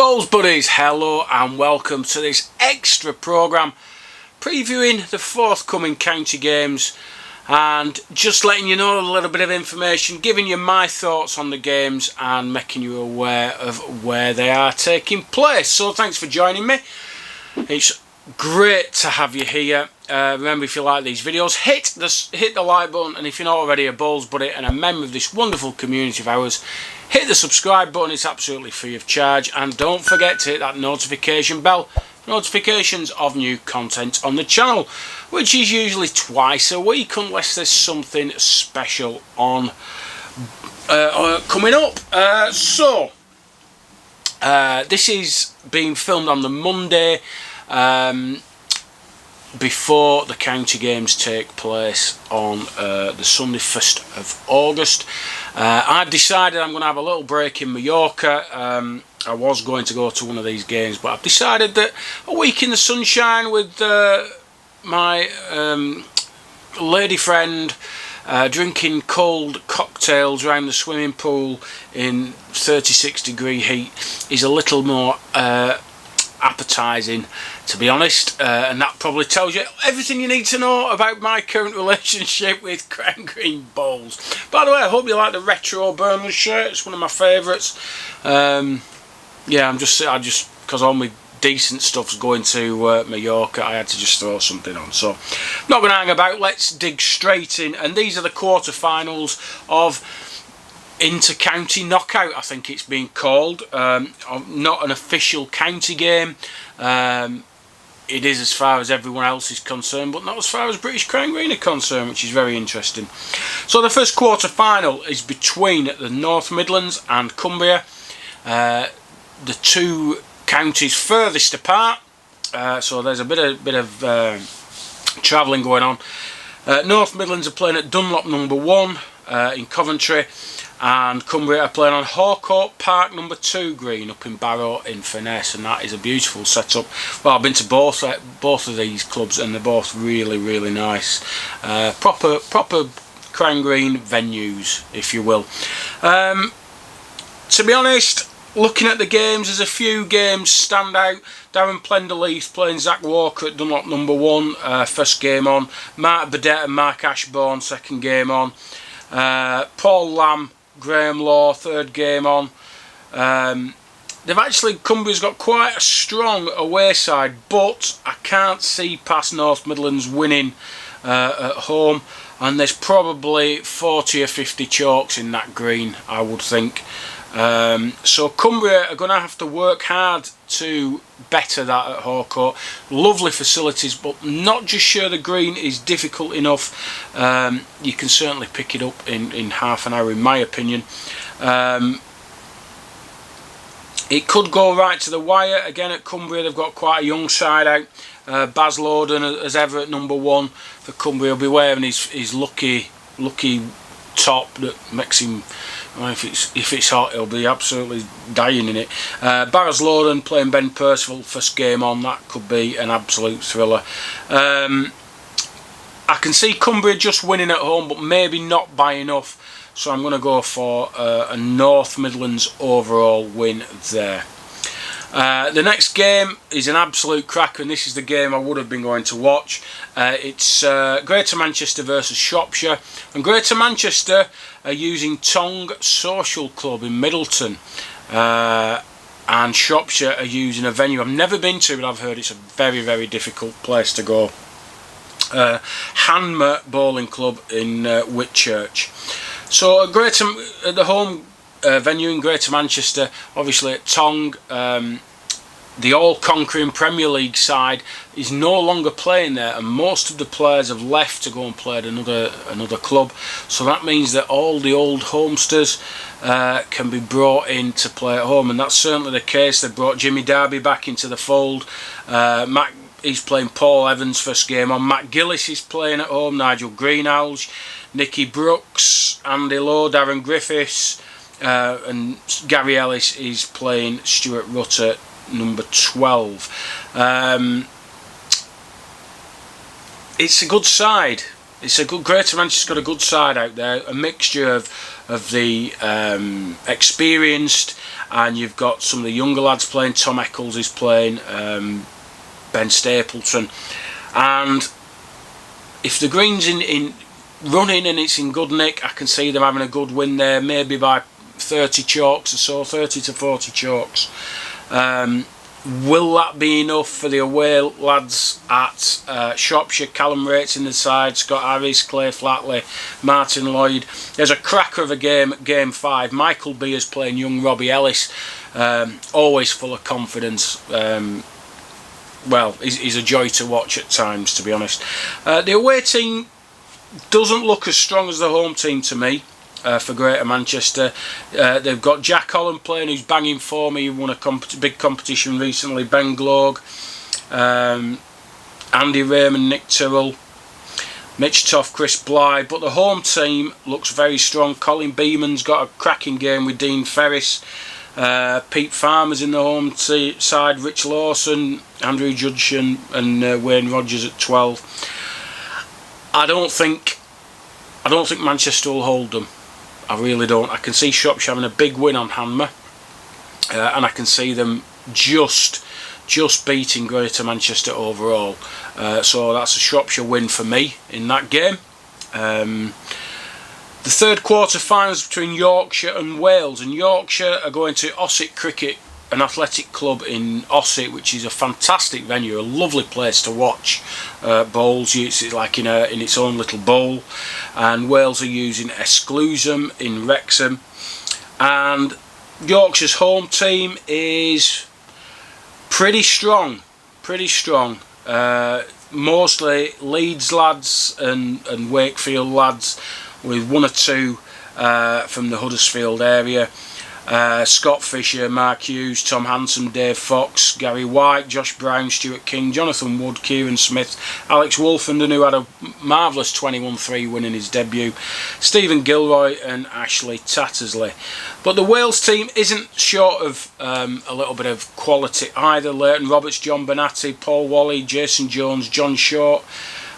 Bowls buddies, hello and welcome to this extra programme previewing the forthcoming county games and just letting you know a little bit of information, giving you my thoughts on the games and making you aware of where they are taking place. So thanks for joining me. It's great to have you here. Remember, if you like these videos, hit the like button, and if you're not already a Bowls buddy and a member of this wonderful community of ours, hit the subscribe button. It's absolutely free of charge, and don't forget to hit that notification bell for notifications of new content on the channel, which is usually twice a week unless there's something special on coming up. This is being filmed on the Monday before the county games take place on the Sunday 1st of August. I've decided I'm going to have a little break in Mallorca. I was going to go to one of these games, but I've decided that a week in the sunshine with my lady friend, drinking cold cocktails around the swimming pool in 36-degree heat is a little more appetising, to be honest, and that probably tells you everything you need to know about my current relationship with Crown Green Bowls. By the way, I hope you like the retro Burnley shirt. It's one of my favourites. Yeah, I just because all my decent stuff's going to Mallorca, I had to just throw something on. So, not going to hang about. Let's dig straight in, and these are the quarter-finals of Inter-County Knockout, I think it's been called. Not an official county game. It is as far as everyone else is concerned, but not as far as British Crown Green are concerned, which is very interesting. So the first quarter-final is between the North Midlands and Cumbria, the two counties furthest apart. So there's a bit of travelling going on. North Midlands are playing at Dunlop number 1 in Coventry, and Cumbria are playing on Harcourt Park number 2 green up in Barrow in Furness, and that is a beautiful setup. Well, I've been to both of these clubs, and they're both really nice, proper Crown Green venues, if you will. To be honest, looking at the games, there's a few games stand out. Darren Plenderleith playing Zach Walker at Dunlop number 1, first game on. Mark Burdett and Mark Ashbourne, second game on. Paul Lamb, Graham Law, third game on. Cumbria's got quite a strong away side, but I can't see past North Midlands winning at home, and there's probably 40 or 50 chalks in that green, I would think. So Cumbria are going to have to work hard to better that at Harcourt. Lovely facilities, but not just sure the green is difficult enough. You can certainly pick it up in half an hour, in my opinion. It could go right to the wire. Again, at Cumbria they've got quite a young side out. Baz Lowden as ever at number 1 for Cumbria. He'll be wearing his lucky top that makes him, well, if it's hot, he'll be absolutely dying in it. Baz Lowden playing Ben Percival, first game on. That could be an absolute thriller. I can see Cumbria just winning at home, but maybe not by enough, so I'm going to go for a North Midlands overall win there. The next game is an absolute cracker, and this is the game I would have been going to watch. It's Greater Manchester versus Shropshire, and Greater Manchester are using Tongue Social Club in Middleton, and Shropshire are using a venue I've never been to, but I've heard it's a very difficult place to go. Hanmer Bowling Club in Whitchurch. So at the home venue in Greater Manchester, obviously at Tongue, the all-conquering Premier League side is no longer playing there, and most of the players have left to go and play at another club. So that means that all the old homesters can be brought in to play at home, and that's certainly the case. They brought Jimmy Darby back into the fold. Matt is playing Paul Evans first game on. Matt Gillis is playing at home. Nigel Greenhalgh, Nicky Brooks, Andy Lowe, Darren Griffiths, and Gary Ellis is playing Stuart Rutter number 12. It's a good side. Greater Manchester's got a good side out there, a mixture of of the experienced, and you've got some of the younger lads playing. Tom Eccles is playing, Ben Stapleton, and if the green's in running and it's in good nick, I can see them having a good win there, maybe by 30 chalks or so, 30 to 40 chalks. Will that be enough for the away lads at Shropshire? Callum Rates in the side, Scott Harris, Clay Flatley, Martin Lloyd. There's a cracker of a game at game 5. Michael Beers playing young Robbie Ellis, always full of confidence. Well, he's a joy to watch at times, to be honest. The away team doesn't look as strong as the home team to me. For Greater Manchester, they've got Jack Holland playing, who's banging for me. He won a big competition recently. Ben Glog, Andy Raymond, Nick Tyrrell, Mitch Toff, Chris Bly. But the home team looks very strong. Colin Beeman's got a cracking game with Dean Ferris. Pete Farmer's in the home side. Rich Lawson, Andrew Judson, and Wayne Rogers at 12. I don't think Manchester will hold them. I really don't. I can see Shropshire having a big win on Hanmer, and I can see them just beating Greater Manchester overall. So that's a Shropshire win for me in that game. The third quarter finals between Yorkshire and Wales, and Yorkshire are going to Ossett Cricket, an athletic club in Ossett, which is a fantastic venue, a lovely place to watch bowls. It's like in its own little bowl. And Wales are using Exclusum in Wrexham, and Yorkshire's home team is pretty strong. Mostly Leeds lads and Wakefield lads, with one or two from the Huddersfield area. Scott Fisher, Mark Hughes, Tom Hanson, Dave Fox, Gary White, Josh Brown, Stuart King, Jonathan Wood, Kieran Smith, Alex Wolfenden, who had a marvellous 21-3 win in his debut, Stephen Gilroy and Ashley Tattersley. But the Wales team isn't short of a little bit of quality either. Leighton Roberts, John Bonatti, Paul Wally, Jason Jones, John Short,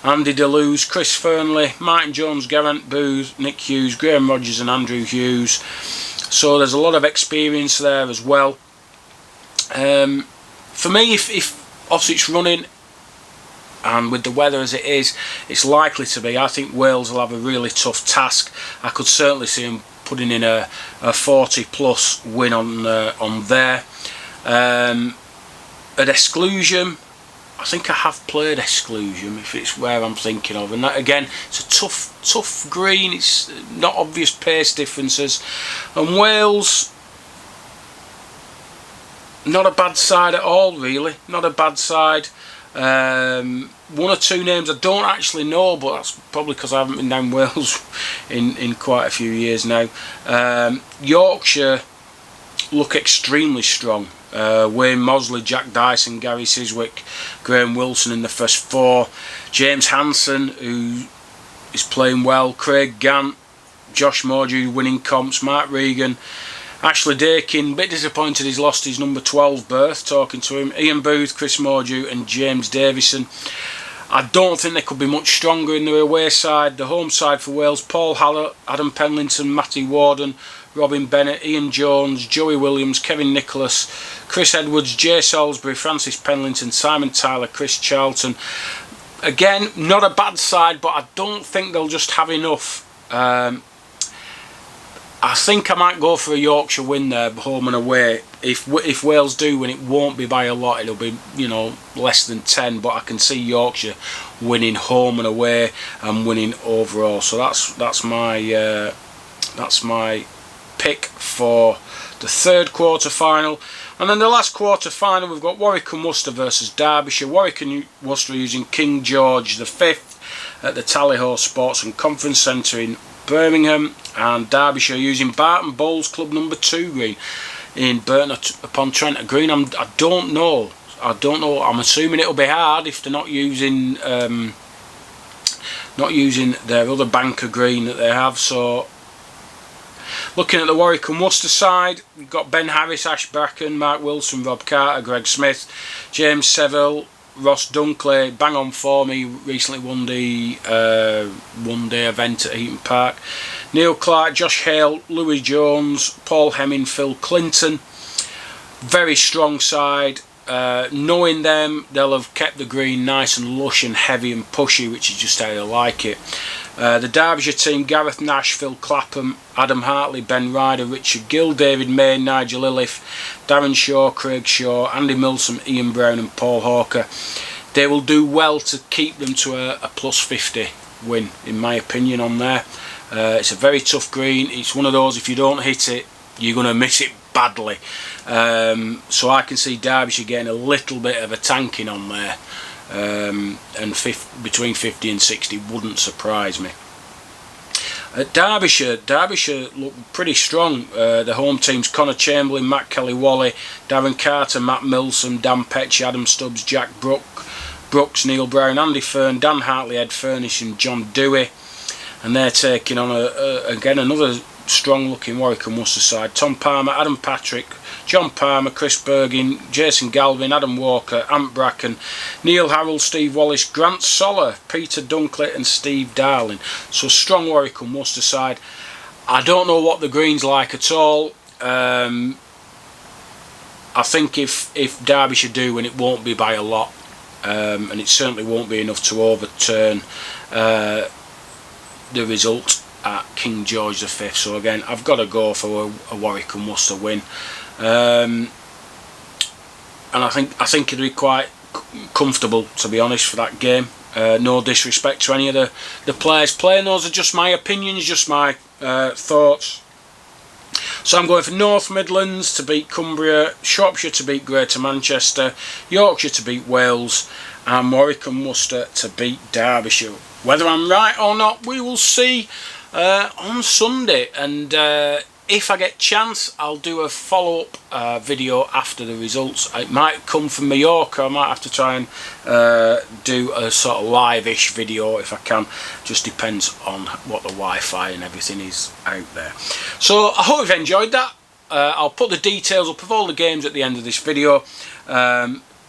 Andy Deleuze, Chris Fernley, Martin Jones, Geraint Booth, Nick Hughes, Graham Rogers and Andrew Hughes. So there's a lot of experience there as well. For me, if Ossett's running, and with the weather as it is, it's likely to be. I think Wales will have a really tough task. I could certainly see them putting in a 40+ win on there. At Exclusion, I think I have played Exclusion, if it's where I'm thinking of, and that, again, it's a tough green. It's not obvious pace differences, and Wales, not a bad side at all, really. Not a bad side. One or two names I don't actually know, but that's probably because I haven't been down Wales in quite a few years now. Yorkshire look extremely strong. Wayne Mosley, Jack Dyson, Gary Siswick, Graham Wilson in the first 4. James Hanson, who is playing well, Craig Gant, Josh Mordew winning comps, Mark Regan, Ashley Dakin, bit disappointed he's lost his number 12 berth, talking to him, Ian Booth, Chris Mordew and James Davison. I don't think they could be much stronger in their away side. The home side for Wales, Paul Haller, Adam Penlington, Matty Warden, Robin Bennett, Ian Jones, Joey Williams, Kevin Nicholas, Chris Edwards, Jay Salisbury, Francis Penlington, Simon Tyler, Chris Charlton. Again, not a bad side, but I don't think they'll just have enough. I think I might go for a Yorkshire win there, home and away. If Wales do win, it won't be by a lot. It'll be, less than 10. But I can see Yorkshire winning home and away and winning overall. So that's my pick for the third quarter final. And then the last quarter final, we've got Warwick and Worcester versus Derbyshire. Warwick and Worcester using King George V at the Tallyho Sports and Conference Centre in Birmingham, and Derbyshire using Barton Bowls Club number 2 green in Burton upon Trent green. I don't know. I'm assuming it'll be hard if they're not using their other banker green that they have. So looking at the Warwick and Worcester side, we've got Ben Harris, Ash Bracken, Mark Wilson, Rob Carter, Greg Smith, James Seville, Ross Dunkley, bang on form. He recently won the one-day event at Eaton Park. Neil Clark, Josh Hale, Louis Jones, Paul Hemming, Phil Clinton. Very strong side. Knowing them, they'll have kept the green nice and lush and heavy and pushy, which is just how they like it. The Derbyshire team: Gareth Nash, Phil Clapham, Adam Hartley, Ben Ryder, Richard Gill, David May, Nigel Iliffe, Darren Shaw, Craig Shaw, Andy Milsom, Ian Brown and Paul Hawker. They will do well to keep them to a plus 50 win, in my opinion, on there. It's a very tough green. It's one of those, if you don't hit it, you're going to miss it badly. So I can see Derbyshire getting a little bit of a tanking on there. And between 50 and 60 wouldn't surprise me. At Derbyshire look pretty strong. The home teams: Connor Chamberlain, Matt Kelly-Wally, Darren Carter, Matt Milsom, Dan Petchy, Adam Stubbs, Jack Brooks, Neil Brown, Andy Fern, Dan Hartley, Ed Furnish and John Dewey. And they're taking on again another strong looking Warwick and Worcester side: Tom Palmer, Adam Patrick, John Palmer, Chris Bergin, Jason Galvin, Adam Walker, Ant Bracken, Neil Harrell, Steve Wallace, Grant Soller, Peter Dunkley and Steve Darling. So strong Warwick and Worcester side. I don't know what the green's like at all. I think if Derbyshire do win, it won't be by a lot, and it certainly won't be enough to overturn the result at King George V. So again, I've got to go for a Warwick and Worcester win, and I think it'll be quite comfortable, to be honest, for that game. No disrespect to any of the players playing; those are just my opinions, just my thoughts. So I'm going for North Midlands to beat Cumbria, Shropshire to beat Greater Manchester, Yorkshire to beat Wales, and Warwick and Worcester to beat Derbyshire. Whether I'm right or not, we will see on Sunday. And if I get chance, I'll do a follow-up video after the results. It might come from Mallorca. I might have to try and do a sort of live-ish video if I can. Just depends on what the Wi-Fi and everything is out there. So I hope you've enjoyed that. I'll put the details up of all the games at the end of this video.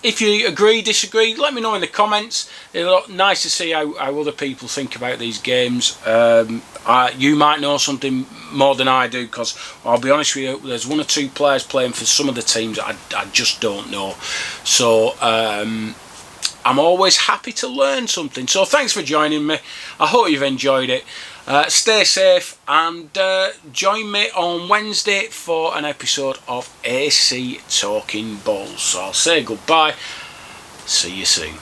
If you agree, disagree, let me know in the comments. It's nice to see how other people think about these games. You might know something more than I do, because I'll be honest with you, there's one or two players playing for some of the teams I just don't know. So I'm always happy to learn something. So thanks for joining me. I hope you've enjoyed it. Stay safe and join me on Wednesday for an episode of AC Talking Balls. So I'll say goodbye. See you soon.